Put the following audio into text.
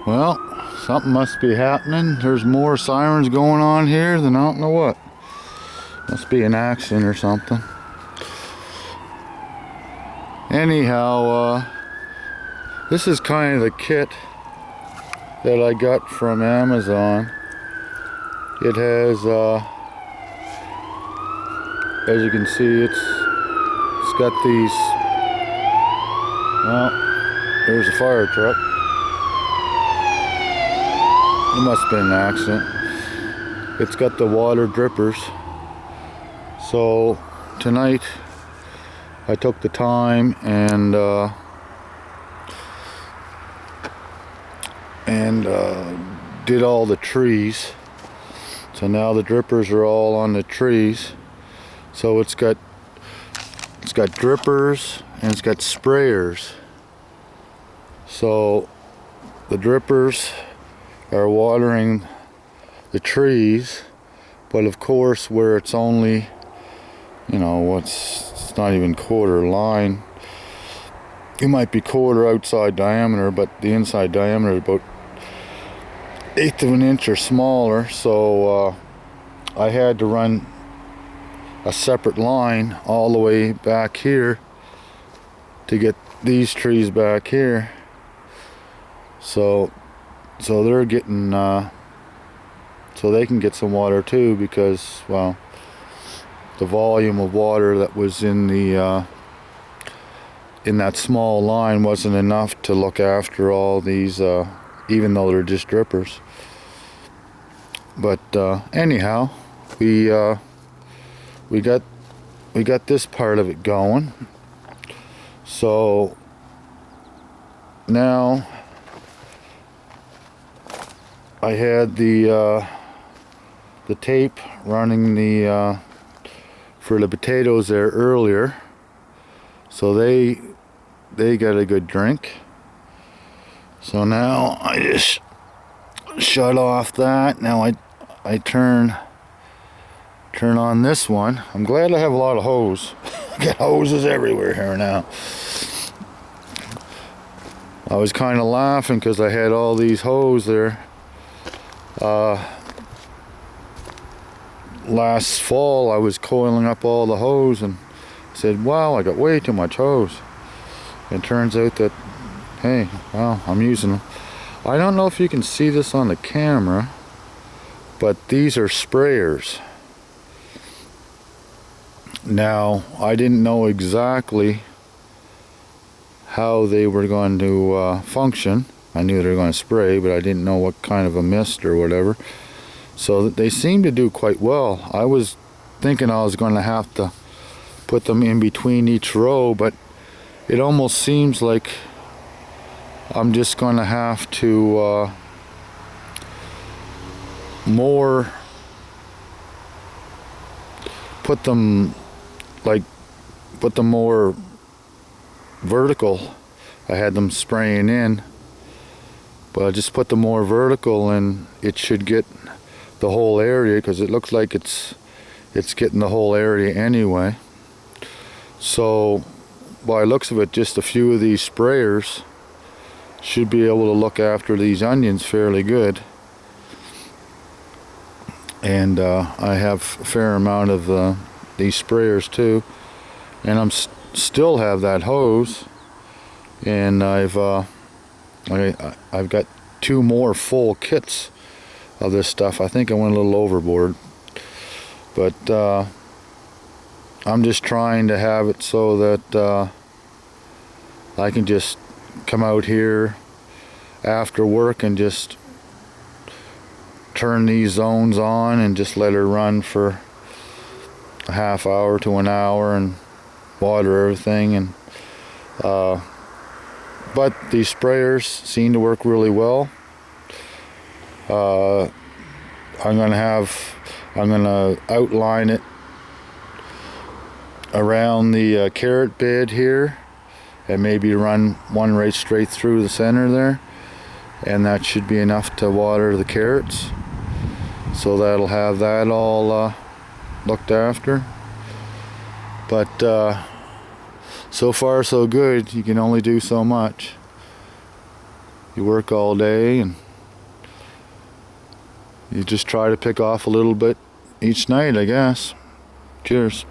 Well, something must be happening. There's more sirens going on here than I don't know what. Must be an accident or something. Anyhow, this is kind of the kit that I got from Amazon. It has, as you can see, it's got these, well, there's a fire truck. It must have been an accident. It's got the water drippers. So tonight I took the time and did all the trees. So now the drippers are all on the trees. So it's got drippers and it's got sprayers. So the drippers are watering the trees, but of course where it's only, you know, it's not even quarter line. It might be quarter outside diameter, but the inside diameter is about 1/8 of an inch or smaller. So I had to run a separate line all the way back here to get these trees back here. So they're getting, so they can get some water too, because, well, the volume of water that was in the in that small line wasn't enough to look after all these, even though they're just drippers. But anyhow, we got this part of it going. So now I had the tape running the for the potatoes there earlier, so they got a good drink. So now I just shut off that. Now I turn on this one. I'm glad I have a lot of hose. Got hoses everywhere here now. I was kind of laughing because I had all these hose there. Last fall I was coiling up all the hose and said, wow, I got way too much hose. It turns out that, hey, well, I'm using them. I don't know if you can see this on the camera, but these are sprayers. Now, I didn't know exactly how they were going to function. I knew they were going to spray, but I didn't know what kind of a mist or whatever. So they seem to do quite well. I was thinking I was going to have to put them in between each row, but it almost seems like I'm just going to have to put them more vertical. I had them spraying in, but I just put them more vertical and it should get the whole area, because it looks like it's getting the whole area anyway. So by looks of it, just a few of these sprayers should be able to look after these onions fairly good. And I have a fair amount of these sprayers too, and I'm still have that hose, and I've got 2 more full kits of this stuff. I think I went a little overboard, but I'm just trying to have it so that I can just come out here after work and just turn these zones on and just let her run for a half hour to an hour and water everything. And but these sprayers seem to work really well. I'm gonna outline it around the carrot bed here, and maybe run one right straight through the center there, and that should be enough to water the carrots. So that'll have that all looked after. But so far so good. You can only do so much. you work all day and you just try to pick off a little bit each night, I guess. Cheers.